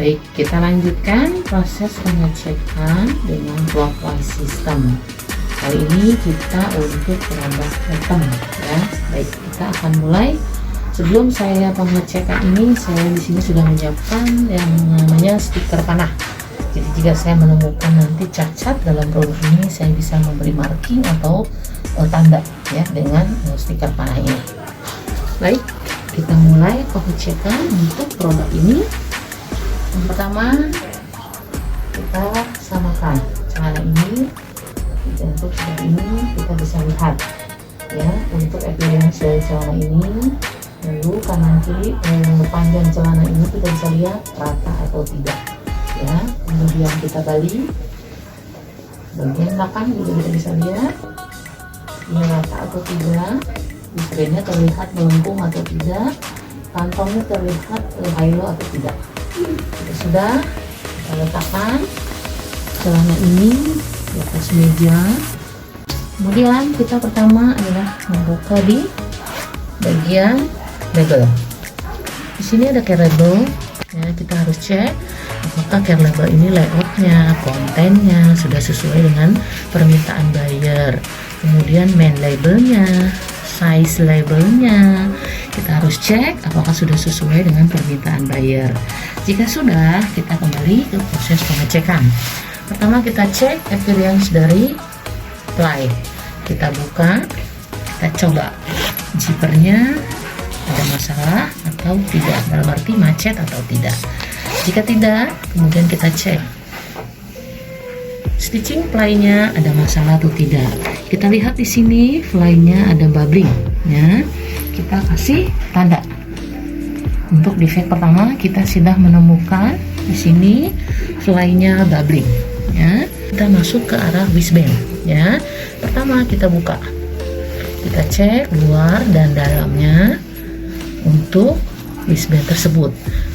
Baik, kita lanjutkan proses pengecekan dengan clockwise system. Kali ini kita untuk produk bottom ya. Baik, kita akan mulai. Sebelum saya pengecekan ini, saya di sini sudah menyiapkan yang namanya stiker panah. Jadi jika saya menemukan nanti cacat dalam produk ini, saya bisa memberi marking atau tanda ya dengan stiker panah ini. Baik, kita mulai pengecekan untuk produk ini. Yang pertama, kita samakan celana ini untuk seperti ini. Kita bisa lihat ya untuk appearance dari celana ini, lalu kanan kiri panjang celana ini kita bisa lihat rata atau tidak ya. Kemudian kita balik bagian belakang juga kita bisa lihat ini rata atau tidak, waistbandnya terlihat melengkung atau tidak, kantongnya terlihat high low atau tidak. Kita sudah kita letakkan celana ini di atas meja. Kemudian kita pertama adalah membuka di bagian label. Di sini ada care label ya, kita harus cek apakah care label ini layoutnya, kontennya sudah sesuai dengan permintaan buyer. Kemudian main labelnya, size labelnya, kita harus cek apakah sudah sesuai dengan permintaan buyer. Jika sudah, kita kembali ke proses pengecekan. Pertama kita cek appearance dari ply. Kita buka, kita coba zippernya ada masalah atau tidak, dalam arti macet atau tidak. Jika tidak, kemudian kita cek stitching ply-nya ada masalah atau tidak. Kita lihat di sini fly-nya ada bubbling ya. Kita kasih tanda. Untuk defect pertama kita sudah menemukan di sini fly-nya bubbling ya. Kita masuk ke arah waistband ya. Pertama kita buka. Kita cek luar dan dalamnya untuk waistband tersebut.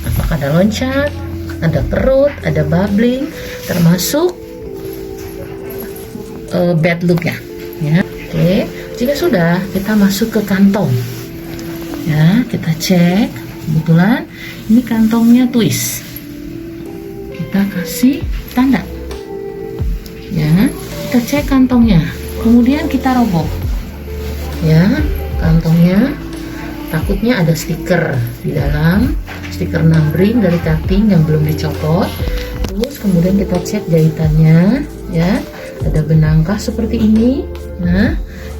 Apakah ada loncat, ada perut, ada bubbling, termasuk bad look ya. Oke, jika sudah kita masuk ke kantong ya, kita cek kebetulan ini kantongnya twist, kita kasih tanda ya. Kita cek kantongnya, kemudian kita roboh ya kantongnya. Takutnya ada stiker di dalam, stiker numbering dari cutting yang belum dicopot. Terus kemudian kita cek jahitannya ya, ada benangkah seperti ini. Nah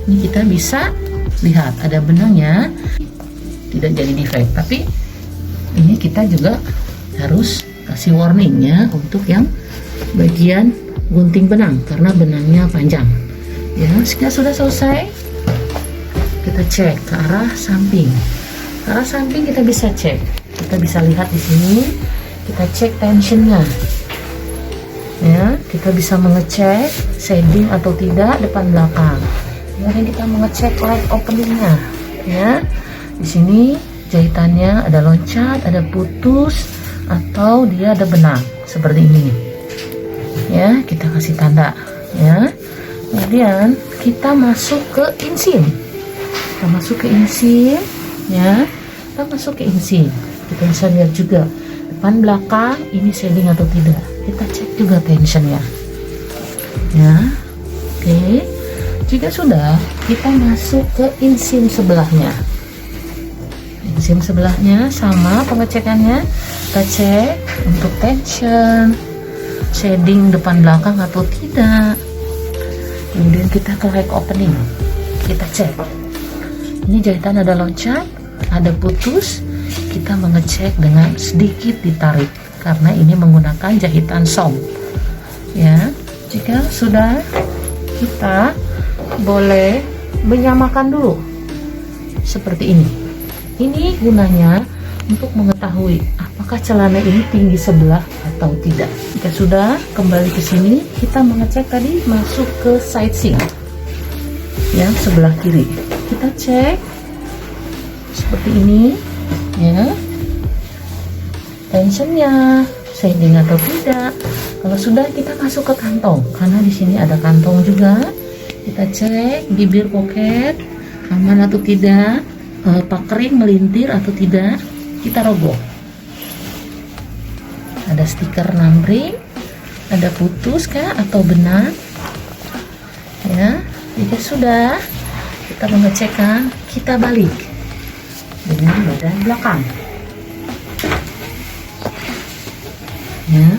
ini kita bisa lihat ada benangnya, tidak jadi defect, tapi ini kita juga harus kasih warningnya untuk yang bagian gunting benang karena benangnya panjang ya. Jika sudah selesai, kita cek ke arah samping. Ke arah samping kita bisa cek, kita bisa lihat di sini, kita cek tensionnya ya. Kita bisa mengecek shading atau tidak depan belakang. Kemudian kita mengecek leg openingnya ya. Di sini jahitannya ada loncat, ada putus, atau dia ada benang seperti ini ya. Kita kasih tanda ya. Kemudian kita masuk ke inseam. Kita masuk ke inseam ya. Kita masuk ke inseam. Kita bisa lihat juga depan belakang ini shading atau tidak. Kita cek juga tensionnya ya. Oke, jika sudah, kita masuk ke inseam sebelahnya. Inseam sebelahnya sama pengecekannya. Kita cek untuk tension, shading depan belakang atau tidak. Kemudian kita ke leg opening, kita cek ini jahitan ada loncat, ada putus. Kita mengecek dengan sedikit ditarik karena ini menggunakan jahitan som ya. Jika sudah, kita boleh menyamakan dulu seperti ini. Ini gunanya untuk mengetahui apakah celana ini tinggi sebelah atau tidak. Jika sudah, kembali ke sini, kita mengecek tadi masuk ke side seam yang sebelah kiri. Kita cek seperti ini ya, tensionnya, shading atau tidak. Kalau sudah, kita masuk ke kantong karena di sini ada kantong juga. Kita cek bibir pocket aman atau tidak, pakering melintir atau tidak. Kita roboh ada stiker numbering, ada putus kah atau benar. Ya, jika sudah, kita mengecekkan, kita balik dengan badan belakang. Ya,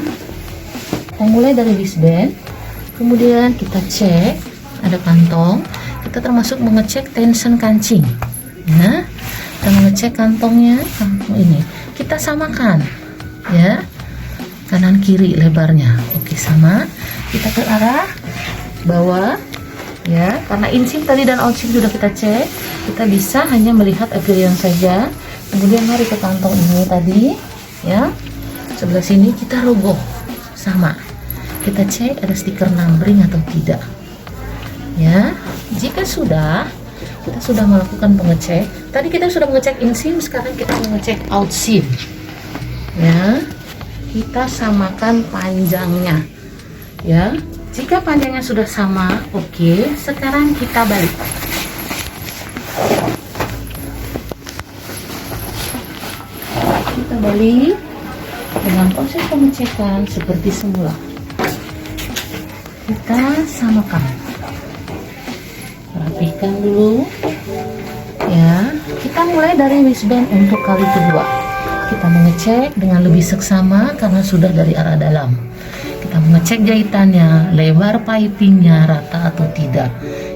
kita mulai dari wristband, kemudian kita cek ada kantong. Kita termasuk mengecek tension kancing. Ya, kita mengecek kantongnya, kantong ini kita samakan, ya, kanan kiri lebarnya. Oke, sama. Kita ke arah bawah, ya, karena insim tadi dan outsym sudah kita cek, kita bisa hanya melihat appearance saja. Kemudian mari ke kantong ini tadi, ya, sebelah sini kita rogoh, sama. Kita cek ada stiker numbering atau tidak. Ya, jika sudah, kita sudah melakukan pengecek. Tadi kita sudah mengecek insim, sekarang kita mengecek outsym. Ya, kita samakan panjangnya. Ya, jika panjangnya sudah sama, oke. Sekarang kita balik. Kita balik dengan proses pengecekan seperti semula. Kita samakan. Rapikan dulu, ya. Kita mulai dari wristband untuk kali kedua. Kita mengecek dengan lebih seksama karena sudah dari arah dalam. Kita mengecek jahitannya, lebar pipingnya rata atau tidak,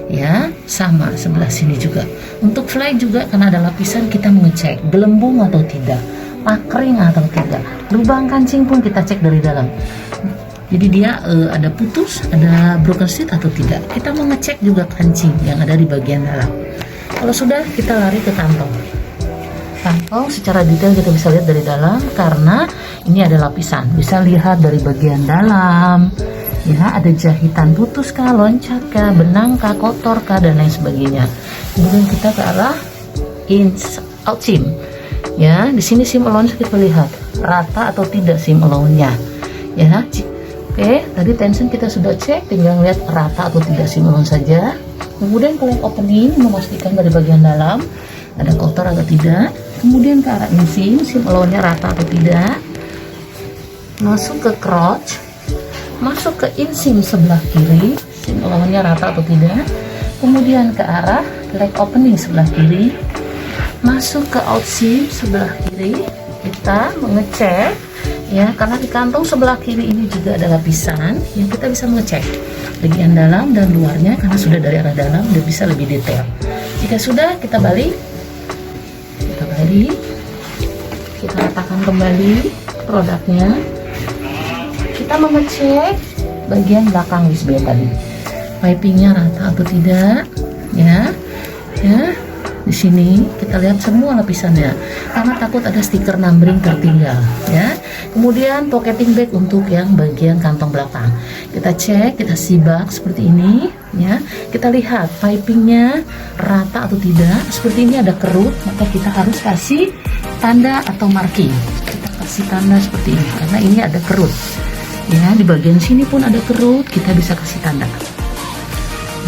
ya, sama sebelah sini juga. Untuk fly juga karena ada lapisan, kita mengecek gelembung atau tidak, pakring atau tidak, lubang kancing pun kita cek dari dalam. Jadi dia ada putus, ada broken sheet atau tidak. Kita mengecek juga kancing yang ada di bagian dalam. Kalau sudah, kita lari ke kantong. Kantong secara detail kita bisa lihat dari dalam karena ini ada lapisan. Bisa lihat dari bagian dalam. Ya, ada jahitan putus kah, loncat kah, benang kah, kotor kah, dan lain sebagainya. Kemudian kita ke arah outsym. Ya, di sini sim allowance kita lihat rata atau tidak sim allowance-nya. Ya, oke, tadi tension kita sudah cek, tinggal lihat rata atau tidak sim allowance saja. Kemudian ke leg opening, memastikan dari bagian dalam ada kotor atau tidak. Kemudian ke arah insim, sim allowance-nya rata atau tidak. Masuk ke crotch, masuk ke insim sebelah kiri, sim allowance-nya rata atau tidak. Kemudian ke arah leg opening sebelah kiri, masuk ke outsym sebelah kiri. Kita mengecek, ya, karena di kantong sebelah kiri ini juga ada lapisan yang kita bisa mengecek bagian dalam dan luarnya karena sudah dari arah dalam udah bisa lebih detail. Jika sudah, kita balik, kita letakkan kembali produknya. Kita mengecek bagian belakang wristband tadi, pipingnya rata atau tidak, ya. Di sini kita lihat semua lapisannya karena takut ada stiker numbering tertinggal, ya. Kemudian pocketing bag untuk yang bagian kantong belakang. Kita cek, kita sibak seperti ini, ya. Kita lihat pipingnya rata atau tidak. Seperti ini ada kerut, maka kita harus kasih tanda atau marking. Kita kasih tanda seperti ini karena ini ada kerut. Ya, di bagian sini pun ada kerut, kita bisa kasih tanda.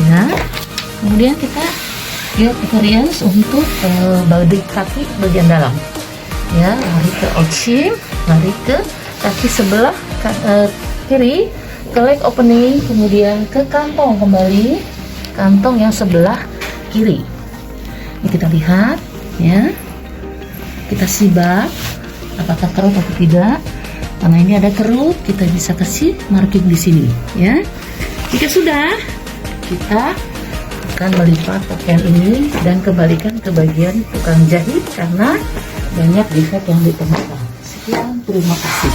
Ya. Kemudian kita lihat appearance untuk body kaki bagian dalam, ya. Lari ke outsym, lari ke kaki sebelah kiri, ke leg opening, kemudian ke kantong kembali, kantong yang sebelah kiri. Ini kita lihat, ya. Kita sibak apakah kerut atau tidak. Karena ini ada kerut, kita bisa kasih marking di sini, ya. Jika sudah, kita akan melipat pakaian ini dan kembalikan ke bagian tukang jahit karena banyak defect yang ditemukan. Sekian, terima kasih.